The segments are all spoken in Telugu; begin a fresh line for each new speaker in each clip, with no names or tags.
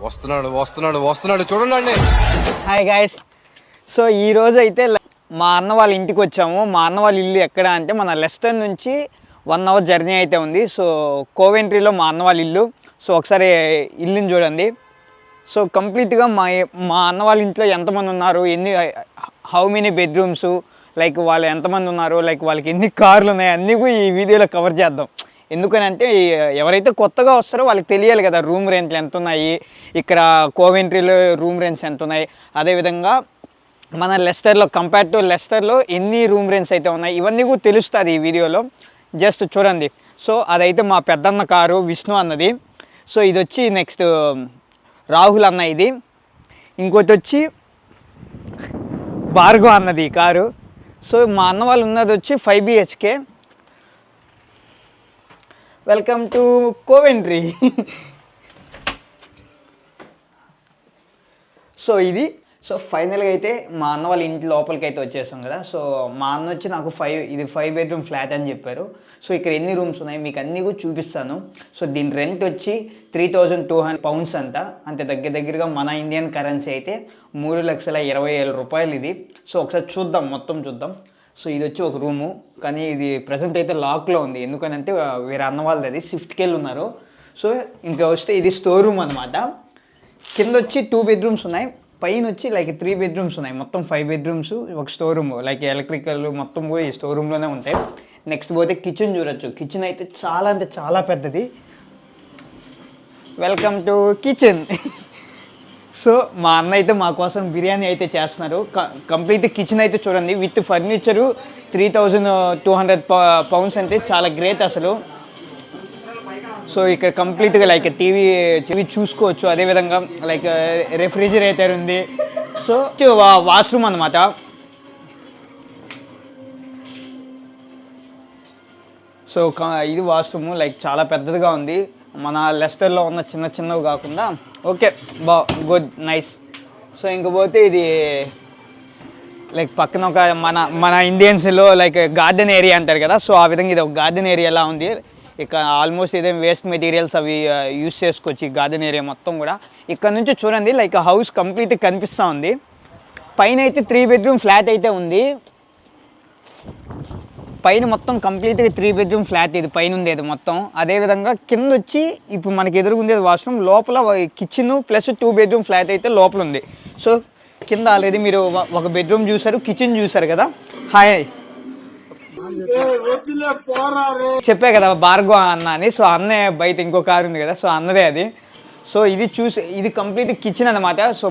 వస్తున్నాడు వస్తున్నాడు వస్తున్నాడు చూడండి.
Hi guys. సో ఈరోజు అయితే మా అన్న వాళ్ళ ఇంటికి వచ్చాము. మా అన్న వాళ్ళ ఇల్లు ఎక్కడ అంటే మన లెస్టర్ నుంచి 1 అవర్ జర్నీ అయితే ఉంది. సో కోవెంట్రీలో మా అన్న వాళ్ళ ఇల్లు. సో ఒకసారి ఇల్లుని చూడండి. సో కంప్లీట్గా మా అన్న వాళ్ళ ఇంట్లో ఎంతమంది ఉన్నారు, హౌ మెనీ బెడ్రూమ్స్, లైక్ వాళ్ళు ఎంతమంది ఉన్నారు, లైక్ వాళ్ళకి ఎన్ని కార్లు ఉన్నాయి అన్నీ కూడా ఈ వీడియోలో కవర్ చేద్దాం. ఎందుకని అంటే ఎవరైతే కొత్తగా వస్తారో వాళ్ళకి తెలియాలి కదా రూమ్ రెంట్లు ఎంత ఉన్నాయి, ఇక్కడ కోవెంట్రీలో రూమ్ రెంట్స్ ఎంత ఉన్నాయి, అదేవిధంగా మన లెస్టర్లో కంపేర్ టు లెస్టర్లో ఎన్ని రూమ్ రెంట్స్ అయితే ఉన్నాయి ఇవన్నీ కూడా తెలుస్తుంది ఈ వీడియోలో. జస్ట్ చూడండి. సో అదైతే మా పెద్దన్న కారు విష్ణు అన్నది. సో ఇది వచ్చి నెక్స్ట్ రాహుల్ అన్న, ఇది ఇంకోటి వచ్చి భార్గవ్ అన్నది ఈ కారు. సో మా అన్న వాళ్ళు ఉన్నది వచ్చి 5 BHK. Welcome to Coventry. So ఫైనల్గా అయితే మా అన్న వాళ్ళ ఇంటి లోపలికి అయితే వచ్చేసాం కదా. సో మా అన్న వచ్చి నాకు 5 బెడ్రూమ్ ఫ్లాట్ అని చెప్పారు. సో ఇక్కడ ఎన్ని రూమ్స్ ఉన్నాయి మీకు అన్నీ కూడా చూపిస్తాను. సో దీని రెంట్ వచ్చి 3200 పౌండ్స్ అంతే దగ్గరగా మన ఇండియన్ కరెన్సీ అయితే 3,20,000 రూపాయలు ఇది. సో ఒకసారి చూద్దాం, మొత్తం చూద్దాం. సో ఇది వచ్చి ఒక రూము, కానీ ఇది ప్రజెంట్ అయితే లాక్లో ఉంది. ఎందుకనంటే వేరే అన్న వాళ్ళది అది షిఫ్ట్కి వెళ్ళి ఉన్నారు. సో ఇంకా వస్తే ఇది స్టోర్ రూమ్ అనమాట. కింద వచ్చి 2 బెడ్రూమ్స్ ఉన్నాయి, పైన వచ్చి లైక్ 3 బెడ్రూమ్స్ ఉన్నాయి. మొత్తం 5 బెడ్రూమ్స్, ఒక స్టోర్ రూమ్, లైక్ ఎలక్ట్రికల్ మొత్తం కూడా ఈ స్టోర్ రూమ్లోనే ఉంటాయి. నెక్స్ట్ పోతే కిచెన్ చూడొచ్చు. కిచెన్ అయితే చాలా అంటే చాలా పెద్దది. Welcome to kitchen. సో మా అన్న అయితే మా కోసం బిర్యానీ అయితే చేస్తున్నారు. కంప్లీట్ కిచెన్ అయితే చూడండి, విత్ ఫర్నిచరు 3200 పౌండ్స్ అంటే చాలా గ్రేట్ అసలు. సో ఇక్కడ కంప్లీట్గా లైక్ టీవీ చూసుకోవచ్చు. అదేవిధంగా లైక్ రెఫ్రిజిరేటర్ ఉంది. సో వాష్రూమ్ అనమాట. సో ఇది వాష్రూమ్ లైక్ చాలా పెద్దదిగా ఉంది. మన లెస్టర్లో ఉన్న చిన్నవి కాకుండా ఓకే గుడ్ నైస్. సో ఇంకపోతే ఇది లైక్ పక్కన ఒక మన ఇండియన్స్లో లైక్ గార్డెన్ ఏరియా అంటారు కదా. సో ఆ విధంగా ఇది ఒక గార్డెన్ ఏరియాలా ఉంది. ఇక ఆల్మోస్ట్ ఇదే వేస్ట్ మెటీరియల్స్ అవి యూస్ చేసుకోవచ్చు ఈ గార్డెన్ ఏరియా మొత్తం కూడా. ఇక్కడ నుంచి చూడండి లైక్ హౌస్ కంప్లీట్ కనిపిస్తూ ఉంది. పైన అయితే 3 బెడ్రూమ్ ఫ్లాట్ అయితే ఉంది. పైన మొత్తం కంప్లీట్గా 3 బెడ్రూమ్ ఫ్లాట్ ఇది పైన ఉండేది మొత్తం. అదేవిధంగా కింద వచ్చి ఇప్పుడు మనకి ఎదురుగుండేది వాష్రూమ్, లోపల కిచెన్ ప్లస్ 2 బెడ్రూమ్ ఫ్లాట్ అయితే లోపల ఉంది. సో కింద ఆల్రెడీ మీరు ఒక బెడ్రూమ్ చూసారు, కిచెన్ చూసారు కదా. హాయ్ చెప్పే కదా భార్గవ్ అన్న అని. సో అన్నే బయట ఇంకో కారు ఉంది కదా, సో అన్నదే అది. సో ఇది కంప్లీట్ కిచెన్ అనమాట. సో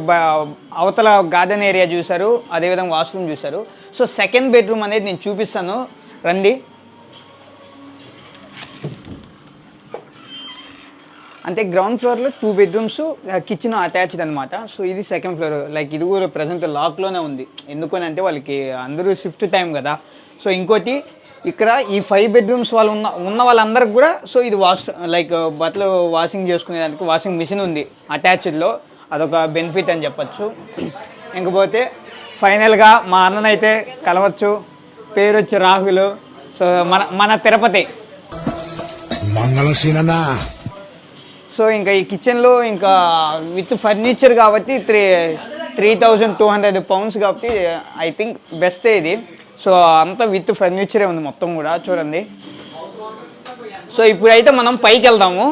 అవతల గార్డెన్ ఏరియా చూసారు, అదేవిధంగా వాష్రూమ్ చూసారు. సో సెకండ్ బెడ్రూమ్ అనేది నేను చూపిస్తాను రండి. అంటే గ్రౌండ్ ఫ్లోర్లో 2 బెడ్రూమ్స్, కిచెన్ అటాచ్డ్ అనమాట. సో ఇది సెకండ్ ఫ్లోర్. లైక్ ఇది కూడా ప్రజెంట్ లాక్లోనే ఉంది. ఎందుకని అంటే వాళ్ళకి అందరూ షిఫ్ట్ టైం కదా. సో ఇంకోటి ఇక్కడ ఈ 5 బెడ్రూమ్స్ వాళ్ళు ఉన్న వాళ్ళందరికి కూడా సో ఇది లైక్ బట్టలు వాషింగ్ చేసుకునేదానికి వాషింగ్ మిషన్ ఉంది అటాచ్డ్లో. అదొక బెనిఫిట్ అని చెప్పచ్చు. ఇంకపోతే ఫైనల్గా మా అన్ననైతే కలవచ్చు. పేరు వచ్చి రాహుల్. సో మన తిరుపతి
మంగళశీలన.
సో ఇంకా ఈ కిచెన్లో ఇంకా విత్ ఫర్నిచర్ కాబట్టి 3200 పౌండ్స్ కాబట్టి ఐ థింక్ బెస్టే ఇది. సో అంతా విత్ ఫర్నిచరే ఉంది మొత్తం కూడా చూడండి. సో ఇప్పుడైతే మనం పైకి వెళ్దాము.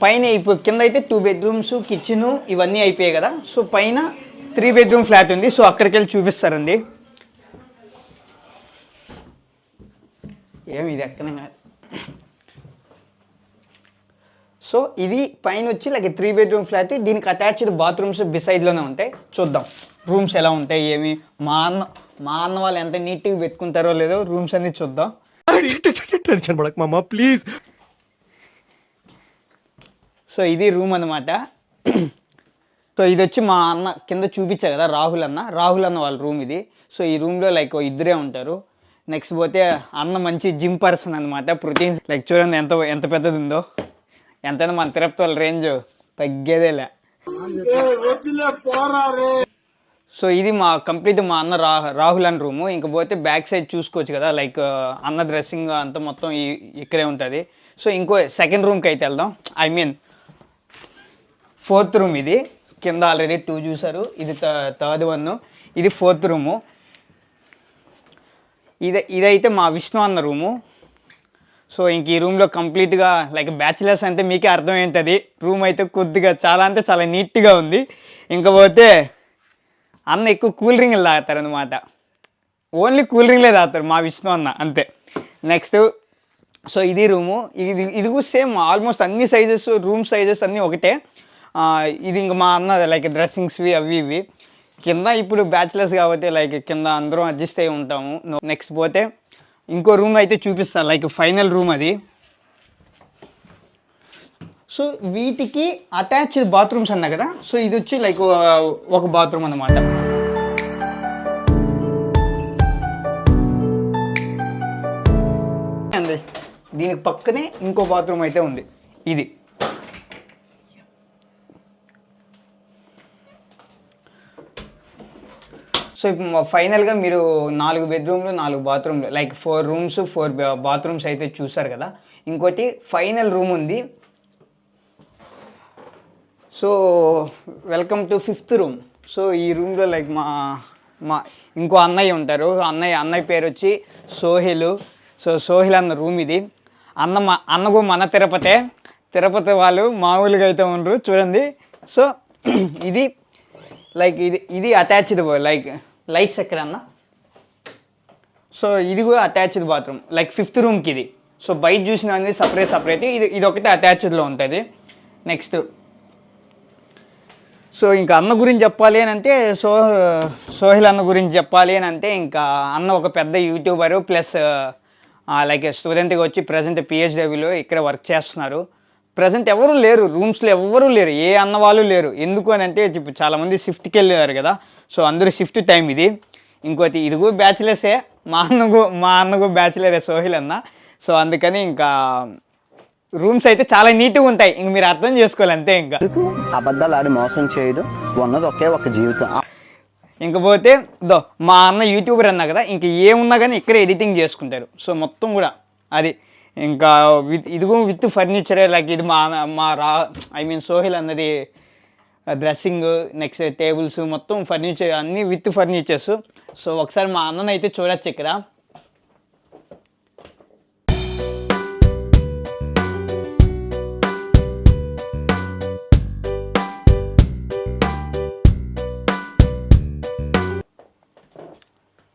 పైన ఇప్పుడు కింద అయితే 2 బెడ్రూమ్స్, కిచెను ఇవన్నీ అయిపోయాయి కదా. సో పైన 3 బెడ్రూమ్ ఫ్లాట్ ఉంది. సో అక్కడికి వెళ్ళి చూపిస్తారండి. ఏమి ఇది ఎక్కనే కాదు. సో ఇది పైన వచ్చి లైక్ 3 బెడ్రూమ్ ఫ్లాట్. దీనికి అటాచ్డ్ బాత్రూమ్స్ బిసైడ్లోనే ఉంటాయి. చూద్దాం రూమ్స్ ఎలా ఉంటాయి ఏమి. మా అన్న వాళ్ళు ఎంత నీట్గా పెట్టుకుంటారో లేదో రూమ్స్ అన్ని చూద్దాం.
టెన్షన్ పడకు మామ ప్లీజ్.
సో ఇది రూమ్ అనమాట. సో ఇది వచ్చి మా అన్న కింద చూపించా కదా రాహుల్ అన్న వాళ్ళ రూమ్ ఇది. సో ఈ రూమ్లో లైక్ ఇద్దరే ఉంటారు. నెక్స్ట్ పోతే అన్న మంచి జిమ్ పర్సన్ అనమాట. ప్రోటీన్స్ లైక్ చూడండి ఎంత పెద్దది ఉందో. ఎంతైనా మన తిరుపతి వాళ్ళ రేంజ్ తగ్గేదేలే. సో ఇది మా అన్న రాహుల్ అని రూము. ఇంకపోతే బ్యాక్ సైడ్ చూసుకోవచ్చు కదా లైక్ అన్న డ్రెస్సింగ్ అంతా మొత్తం ఇక్కడే ఉంటుంది. సో ఇంకో సెకండ్ రూమ్కి అయితే వెళ్దాం. ఐ మీన్ 4th రూమ్ ఇది. కింద ఆల్రెడీ 2 చూసారు, ఇది 3rd వన్, ఇది 4th రూము. ఇదైతే మా విష్ణు అన్న రూము. సో ఇంక ఈ రూమ్లో కంప్లీట్గా లైక్ బ్యాచిలర్స్ అంటే మీకే అర్థమవుతుంది. రూమ్ అయితే కొద్దిగా చాలా అంటే చాలా నీట్గా ఉంది. ఇంకపోతే అన్న ఎక్కువ కూల్ డ్రింక్లు తాగుతారు అనమాట. ఓన్లీ కూల్ డ్రింక్లే తాగుతారు మా విష్ణు అన్న, అంతే. నెక్స్ట్ సో ఇది రూము. ఇది కూడా సేమ్ ఆల్మోస్ట్ అన్ని సైజెస్, రూమ్ సైజెస్ అన్నీ ఒకటే. ఇది ఇంక మా అన్న లైక్ డ్రెస్సింగ్స్వి అవి ఇవి. కింద ఇప్పుడు బ్యాచిలర్స్ కాబట్టి లైక్ కింద అందరం అడ్జస్ట్ అయి ఉంటాము. నెక్స్ట్ పోతే ఇంకో రూమ్ అయితే చూపిస్తాను, లైక్ ఫైనల్ రూమ్ అది. సో వీటికి అటాచ్డ్ బాత్రూమ్స్ అన్నా కదా, సో ఇది వచ్చి లైక్ ఒక బాత్రూమ్ అన్నమాట. అండి దీనికి పక్కనే ఇంకో బాత్రూమ్ అయితే ఉంది. ఇది సో ఇప్పుడు ఫైనల్గా మీరు 4 బెడ్రూమ్లు 4 బాత్రూమ్లు లైక్ 4 రూమ్స్ 4 బాత్రూమ్స్ అయితే చూసారు కదా. ఇంకోటి ఫైనల్ రూమ్ ఉంది. So welcome to 5th room. So ఈ రూమ్లో లైక్ మా ఇంకో అన్నయ్య ఉంటారు. అన్నయ్య పేరు వచ్చి సోహిల్. సో సోహిల్ అన్న రూమ్ ఇది. అన్నకు మన తిరుపతి వాళ్ళు మామూలుగా అయితే ఉండరు చూడండి. సో ఇది లైక్ ఇది అటాచ్డ్ లైక్ లైట్స్ ఎక్కడ అన్న. సో ఇది కూడా అటాచ్డ్ బాత్రూమ్ లైక్ 5th రూమ్కి ఇది. సో బయట చూసిన అనేది సపరేట్. ఇది ఒకటి అటాచ్డ్లో ఉంటుంది. నెక్స్ట్ సో ఇంకా అన్న గురించి చెప్పాలి అని అంటే సోహిల్ అన్న గురించి చెప్పాలి అని అంటే ఇంకా అన్న ఒక పెద్ద యూట్యూబరు ప్లస్ లైక్ స్టూడెంట్గా వచ్చి ప్రజెంట్ PHWలో ఇక్కడ వర్క్ చేస్తున్నారు. ప్రజెంట్ ఎవరు లేరు, రూమ్స్లో ఎవ్వరూ లేరు, ఏ అన్న వాళ్ళు లేరు. ఎందుకు అని అంటే ఇప్పుడు చాలామంది షిఫ్ట్కి వెళ్ళారు కదా. సో అందరూ షిఫ్ట్ టైం ఇది. ఇంకోటి ఇది కూడా బ్యాచిలర్సే, మా అన్నకు బ్యాచిలరే సోహిల్ అన్న. సో అందుకని ఇంకా రూమ్స్ అయితే చాలా నీట్గా ఉంటాయి. ఇంక మీరు అర్థం చేసుకోవాలి అంతే. ఇంకా
అబద్ధాలు ఆడి మోసం చేయడం ఉన్నది ఒకే ఒక జీవితం.
ఇంకపోతే మా అన్న యూట్యూబర్ అన్నా కదా, ఇంక ఏమున్నా కానీ ఇక్కడే ఎడిటింగ్ చేసుకుంటారు. సో మొత్తం కూడా అది ఇంకా ఇదిగో విత్ ఫర్నిచరే. లైక్ ఇది సోహిల్ అన్నది డ్రెస్సింగ్, నెక్స్ట్ టేబుల్స్ మొత్తం ఫర్నిచర్ అన్నీ విత్ ఫర్నిచర్స్. సో ఒకసారి మా అన్ననైతే చూడొచ్చు ఇక్కడ.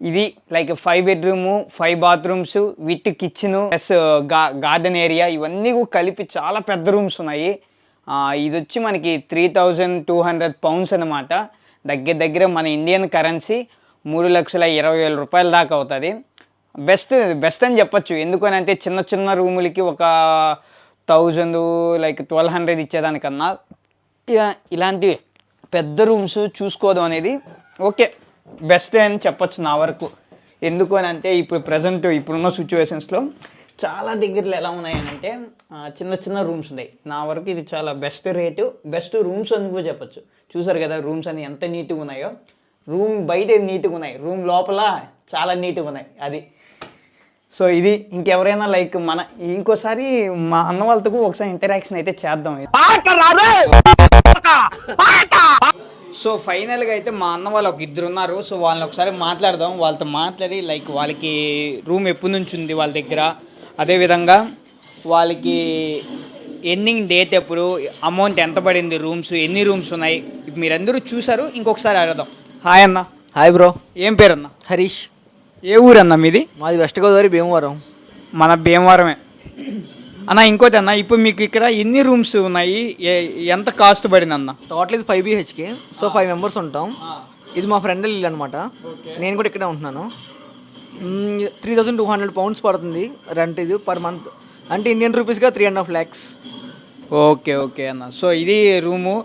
ఇది like 5 bedroom 5 bathrooms with kitchen plus garden area ఇవన్నీ కలిపి చాలా పెద్ద రూమ్స్ ఉన్నాయి. ఇది వచ్చి మనకి 3,200 pounds అనమాట. దగ్గర మన ఇండియన్ కరెన్సీ 3,20,000 రూపాయల దాకా అవుతుంది. బెస్ట్ అని చెప్పచ్చు. ఎందుకనంటే చిన్న రూములకి ఒక 1,000 లైక్ 1,200 ఇచ్చేదానికన్నా ఇలాంటి పెద్ద రూమ్స్ చూసుకోవడం అనేది ఓకే బెస్ట్ అని చెప్పచ్చు నా వరకు. ఎందుకు అని అంటే ఇప్పుడున్న సిచ్యువేషన్స్లో చాలా దగ్గరలో ఎలా ఉన్నాయనంటే చిన్న రూమ్స్ ఉన్నాయి. నా వరకు ఇది చాలా బెస్ట్ రేటు, బెస్ట్ రూమ్స్ అని కూడా చెప్పచ్చు. చూసారు కదా రూమ్స్ అని ఎంత నీట్గా ఉన్నాయో. రూమ్ బయట నీట్గా ఉన్నాయి, రూమ్ లోపల చాలా నీట్గా ఉన్నాయి అది. సో ఇది ఇంకెవరైనా లైక్ ఇంకోసారి మా అన్న వాళ్ళతో ఒకసారి ఇంటరాక్షన్ అయితే చేద్దాం. సో ఫైనల్గా అయితే మా అన్న వాళ్ళు ఒక 2 ఉన్నారు. సో వాళ్ళని ఒకసారి మాట్లాడదాం. వాళ్ళతో మాట్లాడి లైక్ వాళ్ళకి రూమ్ ఎప్పటి నుంచి ఉంది వాళ్ళ దగ్గర, అదేవిధంగా వాళ్ళకి ఎండింగ్ డేట్ ఎప్పుడు, అమౌంట్ ఎంత పడింది, రూమ్స్ ఎన్ని రూమ్స్ ఉన్నాయి, ఇప్పుడు మీరందరూ చూసారు. ఇంకొకసారి అడగదాం. హాయ్ అన్న.
Hi bro.
ఏం పేరు అన్న?
హరీష్.
ఏ ఊరు అన్న మీది?
మాది వెస్ట్ గోదావరి, భీమవరం.
మన భీమవరమే అన్న. ఇంకోటి అన్న, ఇప్పుడు మీకు ఇక్కడ ఎన్ని రూమ్స్ ఉన్నాయి, ఎంత కాస్ట్ పడింది అన్న?
టోటల్ ఇది 5 BHK. సో 5 members ఉంటాం. ఇది మా ఫ్రెండ్ ఇల్లు అనమాట. నేను కూడా ఇక్కడే ఉంటున్నాను. 3,200 pounds పడుతుంది రెంట్ ఇది పర్ మంత్. అంటే ఇండియన్ రూపీస్గా 3.5 lakhs.
ఓకే అన్న. సో ఇది రూము.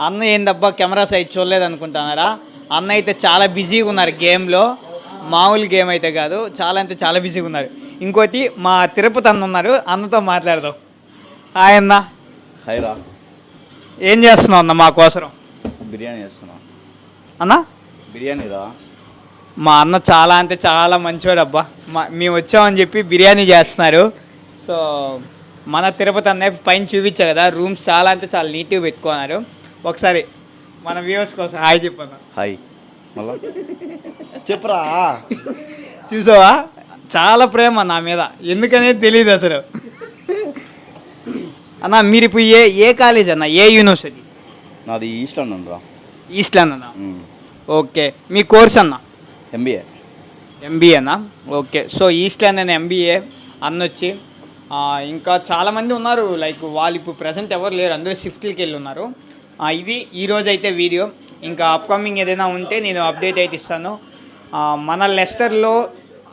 అన్న ఏందబ్బా కెమెరా సైజ్ చూడలేదు అనుకుంటున్నారా? అన్న అయితే చాలా బిజీగా ఉన్నారు గేమ్లో. మామూలు గేమ్ అయితే కాదు, చాలా అంటే చాలా బిజీగా ఉన్నారు. ఇంకోటి మా తిరుపతి అన్న ఉన్నారు, అన్నతో మాట్లాడదాం. హాయ్ అన్న.
హాయ్ రా.
ఏం చేస్తున్నావు అన్న మా కోసం?
బిర్యానీ చేస్తున్నా
అన్న.
బిర్యానీ రా.
మా అన్న చాలా అంటే చాలా మంచివాడు అబ్బా. మేము వచ్చామని చెప్పి బిర్యానీ చేస్తున్నారు. సో మన తిరుపతి అన్నయ్య పైన చూపించా కదా, రూమ్స్ చాలా అంటే చాలా నీట్గా పెట్టుకున్నారు. ఒకసారి మన వ్యూవర్స్ కోసం హాయ్ చెప్పన్నా.
హాయ్ మళ్ళా
చెప్పురా.
చూసావా చాలా ప్రేమ నా మీద, ఎందుకనేది తెలియదు అసలు. అన్న మీరు ఇప్పుడు ఏ కాలేజ్ అన్న, ఏ యూనివర్సిటీ?
నాది ఈస్ట్ లండన్ రా.
ఈస్ట్ లండన్ అన్న. ఓకే, మీ కోర్స్ అన్న?
ఎంబీఏ.
ఎంబీఏ అన్న. Okay, so East London MBA అన్నొచ్చి ఇంకా చాలామంది ఉన్నారు, లైక్ వాళ్ళు ఇప్పుడు ప్రజెంట్ ఎవరు లేరు, అందరూ షిఫ్ట్లకి వెళ్ళి ఉన్నారు. ఇది ఈరోజు అయితే వీడియో. ఇంకా అప్కమింగ్ ఏదైనా ఉంటే నేను అప్డేట్ అయితే ఇస్తాను. మన లెస్టర్లో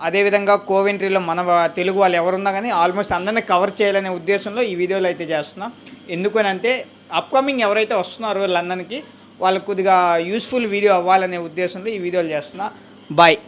అదేవిధంగా కోవెంట్రీలో మన తెలుగు వాళ్ళు ఎవరున్నా కానీ ఆల్మోస్ట్ అందరినీ కవర్ చేయాలనే ఉద్దేశంలో ఈ వీడియోలు అయితే చేస్తున్నా. ఎందుకనంటే అప్కమింగ్ ఎవరైతే వస్తున్నారో లండన్కి వాళ్ళకు కొద్దిగా యూస్ఫుల్ వీడియో అవ్వాలనే ఉద్దేశంలో ఈ వీడియోలు చేస్తున్నా. బాయ్.